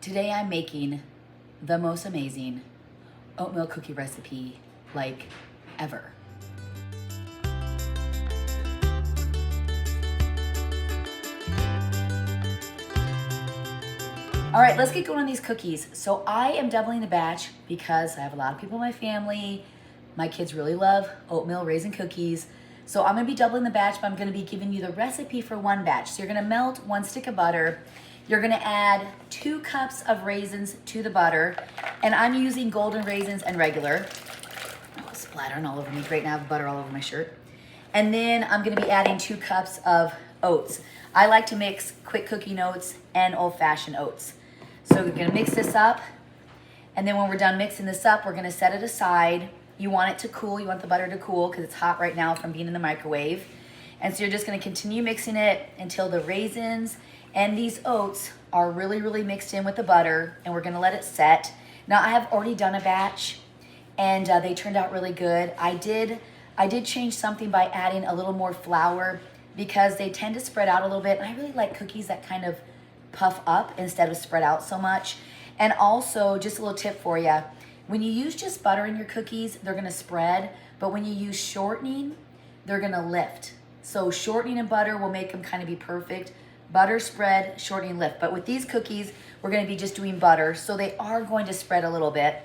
Today I'm making the most amazing oatmeal cookie recipe like ever. All right, let's get going on these cookies. So I am doubling the batch because I have a lot of people in my family. My kids really love oatmeal raisin cookies. So I'm gonna be doubling the batch, but I'm gonna be giving you the recipe for one batch. So you're gonna melt 1 stick of butter. You're gonna add 2 cups of raisins to the butter. And I'm using golden raisins and regular. Oh, it's splattering all over me. Great, now I have butter all over my shirt. And then I'm gonna be adding 2 cups of oats. I like to mix quick cooking oats and old-fashioned oats. So we're gonna mix this up. And then when we're done mixing this up, we're gonna set it aside. You want it to cool, you want the butter to cool because it's hot right now from being in the microwave. And so you're just gonna continue mixing it until the raisins and these oats are really, really mixed in with the butter, and we're gonna let it set. Now I have already done a batch and they turned out really good. I did change something by adding a little more flour because they tend to spread out a little bit. And I really like cookies that kind of puff up instead of spread out so much. And also, just a little tip for you, when you use just butter in your cookies, they're gonna spread, but when you use shortening, they're gonna lift. So shortening and butter will make them kind of be perfect. Butter, spread, shortening, lift. But with these cookies, we're gonna be just doing butter, so they are going to spread a little bit.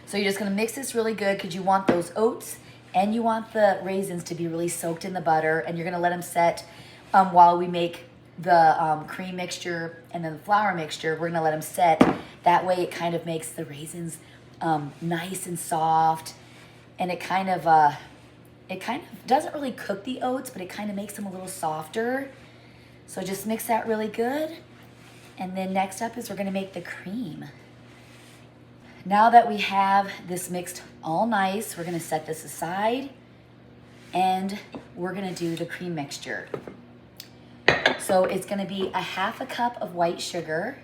So you're just gonna mix this really good because you want those oats and you want the raisins to be really soaked in the butter, and you're gonna let them set while we make the cream mixture and then the flour mixture. We're gonna let them set. That way it kind of makes the raisins nice and soft, and it kind of doesn't really cook the oats, but it kind of makes them a little softer. So just mix that really good. And then next up is we're gonna make the cream. Now that we have this mixed all nice, we're gonna set this aside and we're gonna do the cream mixture. So it's gonna be 1/2 cup of white sugar,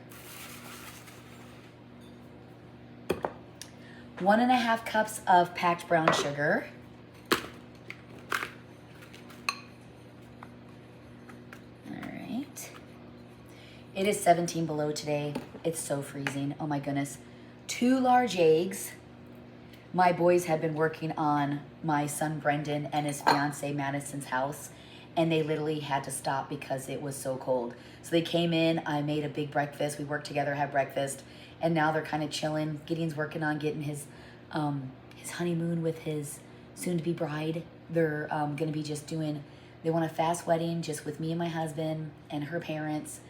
1.5 cups of packed brown sugar, all right. It is 17 below today. It's so freezing, oh my goodness. 2 large eggs. My boys have been working on my son Brendan and his fiance Madison's house, and they literally had to stop because it was so cold. So they came in, I made a big breakfast, we worked together, had breakfast, and now they're kind of chilling. Gideon's working on getting his honeymoon with his soon-to-be bride. They're gonna be just doing, they want a fast wedding just with me and my husband and her parents,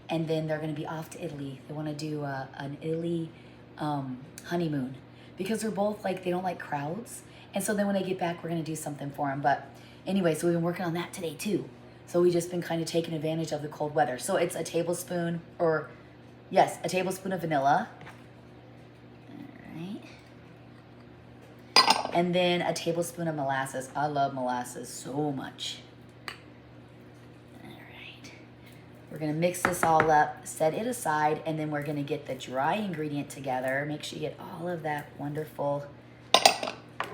and then they're gonna be off to Italy. They wanna do an Italy honeymoon because they're both like, they don't like crowds. And so then when they get back, we're gonna do something for them. But anyway, so we've been working on that today too. So we've just been kind of taking advantage of the cold weather. So it's a tablespoon, or yes, a tablespoon of vanilla. All right. And then a tablespoon of molasses. I love molasses so much. All right. We're gonna mix this all up, set it aside, and then we're gonna get the dry ingredient together. Make sure you get all of that wonderful,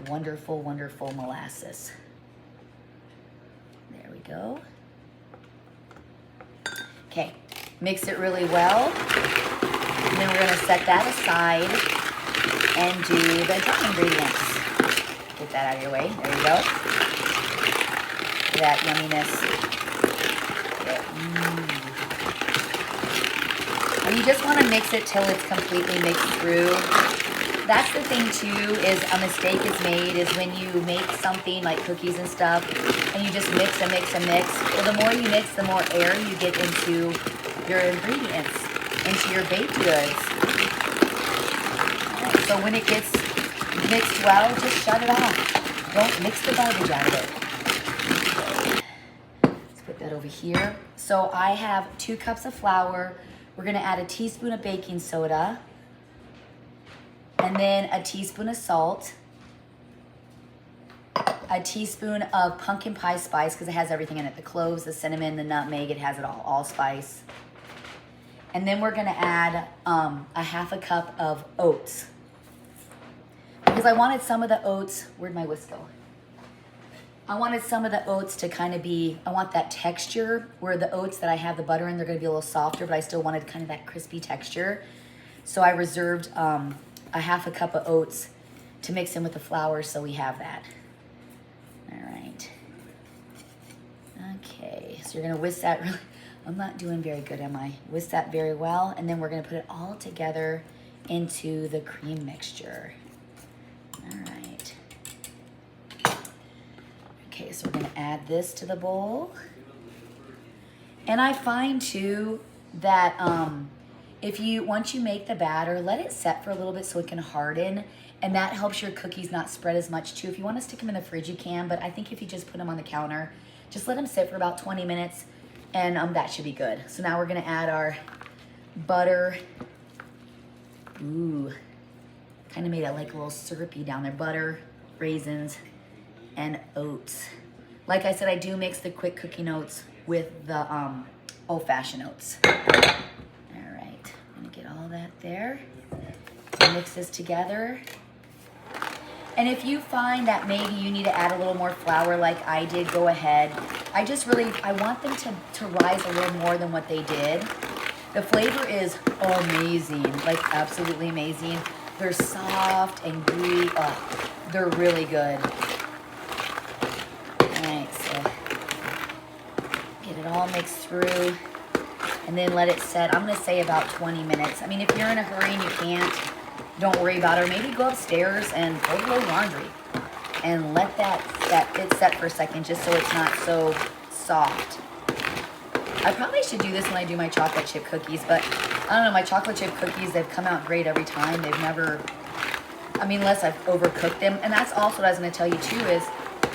wonderful, wonderful molasses. There we go. Okay, mix it really well. And then we're gonna set that aside and do the dry ingredients. Get that out of your way, there you go. That yumminess. And you just wanna mix it till it's completely mixed through. That's the thing too, is a mistake is made is when you make something like cookies and stuff and you just mix and mix and mix. Well, the more you mix, the more air you get into your ingredients, into your baked goods. So when it gets mixed well, just shut it off. Don't mix the garbage out of it. Let's put that over here. So I have 2 cups of flour. We're gonna add a teaspoon of baking soda, and then a teaspoon of salt, a teaspoon of pumpkin pie spice, because it has everything in it, the cloves, the cinnamon, the nutmeg, it has it all allspice. And then we're gonna add 1/2 cup of oats, because I wanted some of the oats, where'd my whisk go? I wanted some of the oats to kind of be, I want that texture where the oats that I have the butter in, they're gonna be a little softer, but I still wanted kind of that crispy texture. So I reserved a half a cup of oats to mix in with the flour, so we have that. All right. Okay, so you're gonna whisk that really, I'm not doing very good, am I? Whisk that very well, and then we're gonna put it all together into the cream mixture. All right. Okay, so we're gonna add this to the bowl. And I find too that once you make the batter, let it set for a little bit so it can harden, and that helps your cookies not spread as much too. If you want to stick them in the fridge, you can, but I think if you just put them on the counter, just let them sit for about 20 minutes, and that should be good. So now we're gonna add our butter. Ooh, kind of made it like a little syrupy down there. Butter, raisins, and oats. Like I said, I do mix the quick cooking oats with the old-fashioned oats. All right, I'm gonna get all that there. Mix this together. And if you find that maybe you need to add a little more flour like I did, go ahead. I want them to rise a little more than what they did. The flavor is amazing, like absolutely amazing. They're soft and gooey. Oh, they're really good. All right, so get it all mixed through and then let it set. I'm gonna say about 20 minutes. I mean, if you're in a hurry and you can't, don't worry about it. Or maybe go upstairs and fold a little laundry and let it set for a second just so it's not so soft. I probably should do this when I do my chocolate chip cookies, but I don't know, my chocolate chip cookies, they've come out great every time. They've never, I mean, unless I've overcooked them. And that's also what I was gonna tell you too is,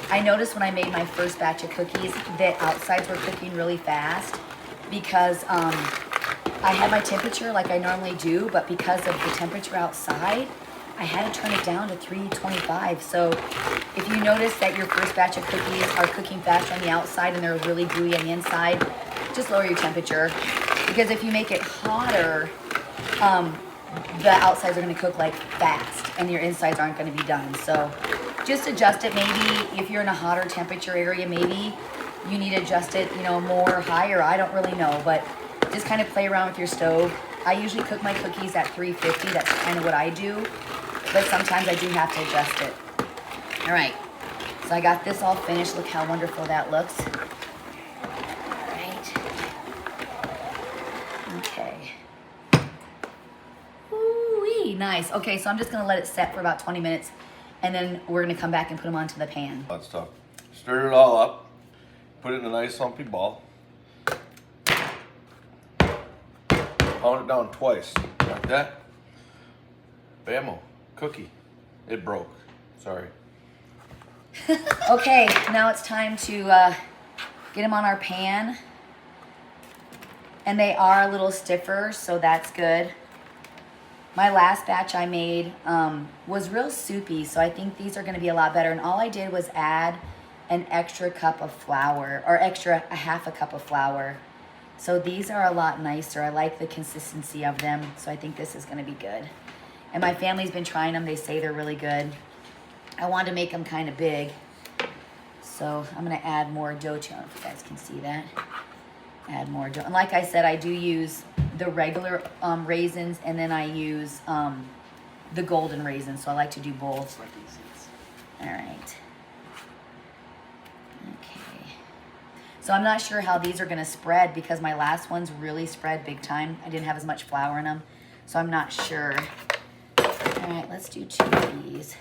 I noticed when I made my first batch of cookies that outsides were cooking really fast because I had my temperature like I normally do, but because of the temperature outside, I had to turn it down to 325. So if you notice that your first batch of cookies are cooking fast on the outside and they're really gooey on the inside, just lower your temperature. Because if you make it hotter, the outsides are gonna cook like fast and your insides aren't gonna be done. So just adjust it. Maybe if you're in a hotter temperature area, maybe you need to adjust it, more higher. I don't really know, but just kind of play around with your stove. I usually cook my cookies at 350. That's kind of what I do, but sometimes I do have to adjust it. All right, so I got this all finished. Look how wonderful that looks. All right. Okay. Ooh-wee, nice. Okay, so I'm just gonna let it set for about 20 minutes and then we're gonna come back and put them onto the pan. That's tough. Stir it all up. Put it in a nice lumpy ball. Pound it down twice, like that. Bammo, cookie. It broke, sorry. Okay, now it's time to get them on our pan. And they are a little stiffer, so that's good. My last batch I made was real soupy, so I think these are gonna be a lot better. And all I did was add an extra cup of flour, or a half a cup of flour. So these are a lot nicer. I like the consistency of them, so I think this is gonna be good. And my family's been trying them. They say they're really good. I wanted to make them kind of big, so I'm gonna add more dough to them, if you guys can see that. Add more dough. And like I said, I do use the regular raisins, and then I use the golden raisins, so I like to do both. All right. Okay. So I'm not sure how these are gonna spread because my last ones really spread big time. I didn't have as much flour in them, so I'm not sure. All right, let's do 2 of these.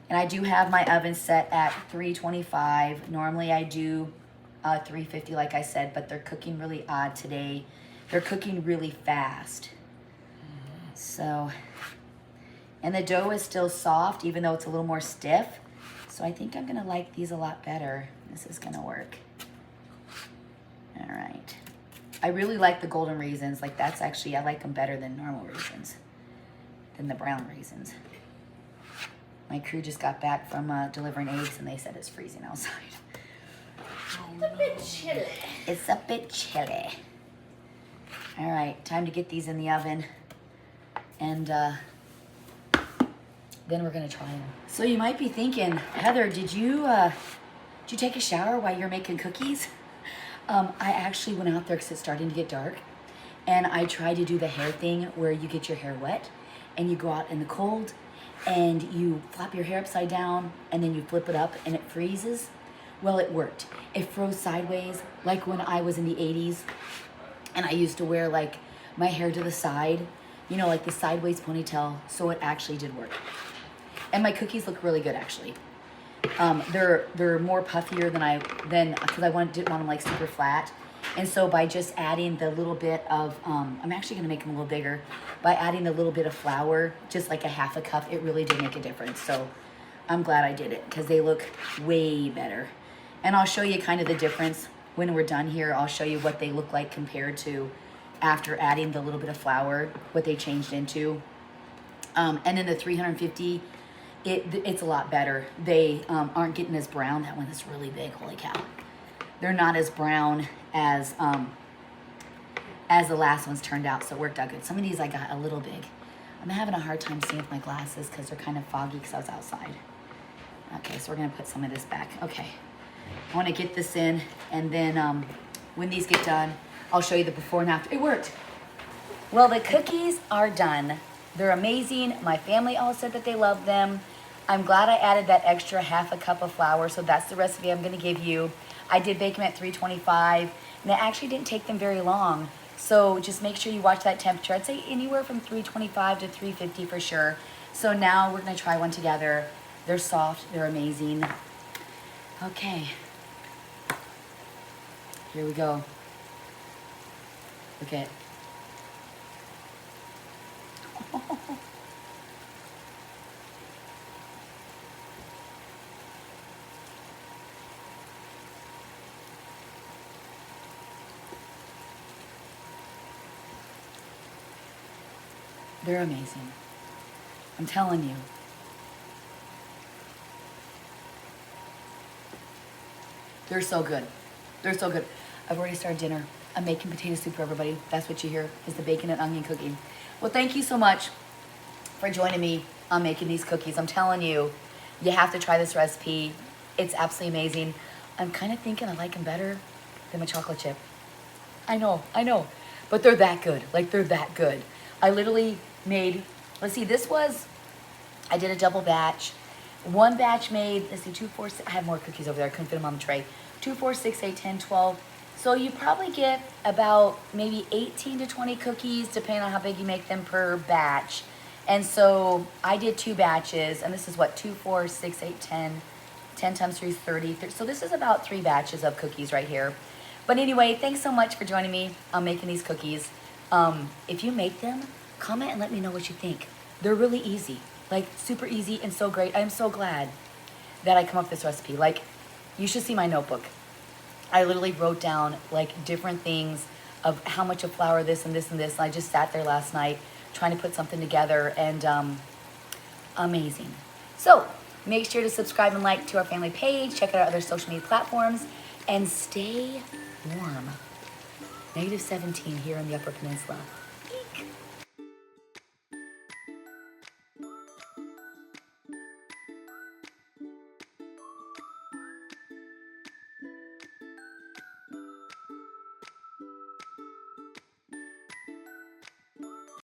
And I do have my oven set at 325. Normally I do 350 like I said, but they're cooking really odd today. They're cooking really fast. So, and the dough is still soft even though it's a little more stiff. So I think I'm gonna like these a lot better. This is gonna work. All right. I really like the golden raisins. Like that's actually, I like them better than normal raisins, than the brown raisins. My crew just got back from delivering eggs and they said it's freezing outside. It's a bit chilly. It's a bit chilly. All right, time to get these in the oven. And then we're gonna try them. So you might be thinking, Heather, did you Did you take a shower while you're making cookies? I actually went out there because it's starting to get dark, and I tried to do the hair thing where you get your hair wet and you go out in the cold and you flop your hair upside down and then you flip it up and it freezes. Well, it worked. It froze sideways like when I was in the 80s and I used to wear like my hair to the side, you know, like the sideways ponytail. So it actually did work. And my cookies look really good actually. They're more puffier than because I didn't want them like super flat. And so by just adding the little bit of, I'm actually gonna make them a little bigger. By adding the little bit of flour, just like a half a cup, it really did make a difference. So I'm glad I did it because they look way better. And I'll show you kind of the difference when we're done here. I'll show you what they look like compared to after adding the little bit of flour, what they changed into. And then the 350, it's a lot better. They aren't getting as brown. That one is really big, holy cow. They're not as brown as the last ones turned out, so it worked out good. Some of these I got a little big. I'm having a hard time seeing with my glasses because they're kind of foggy because I was outside. Okay, so we're gonna put some of this back. Okay, I wanna get this in, and then when these get done, I'll show you the before and after. It worked. Well, the cookies are done. They're amazing. My family all said that they loved them. I'm glad I added that extra half a cup of flour, so that's the recipe I'm gonna give you. I did bake them at 325, and it actually didn't take them very long. So just make sure you watch that temperature. I'd say anywhere from 325 to 350 for sure. So now we're gonna try one together. They're soft, they're amazing. Okay, here we go. Look at they're amazing. I'm telling you. They're so good. They're so good. I've already started dinner. I'm making potato soup for everybody. That's what you hear, is the bacon and onion cooking. Well, thank you so much for joining me on making these cookies. I'm telling you, you have to try this recipe. It's absolutely amazing. I'm kind of thinking I like them better than my chocolate chip. I know. But they're that good. Like, they're that good. I literally made, let's see, I did a double batch. One batch made, let's see, 2, 4, 6, I have more cookies over there. I couldn't fit them on the tray. 2, 4, 6, 8, 10, 12. So you probably get about maybe 18 to 20 cookies, depending on how big you make them per batch. And so I did 2 batches, and this is what, 2, 4, 6, 8, 10. 10 times 3 is 30. So this is about 3 batches of cookies right here. But anyway, thanks so much for joining me on making these cookies. If you make them, comment and let me know what you think. They're really easy, like super easy and so great. I'm so glad that I come up with this recipe. Like, you should see my notebook. I literally wrote down like different things of how much of flour this and this and this. And I just sat there last night trying to put something together, and amazing. So make sure to subscribe and like to our family page. Check out our other social media platforms and stay warm. -17 here in the Upper Peninsula.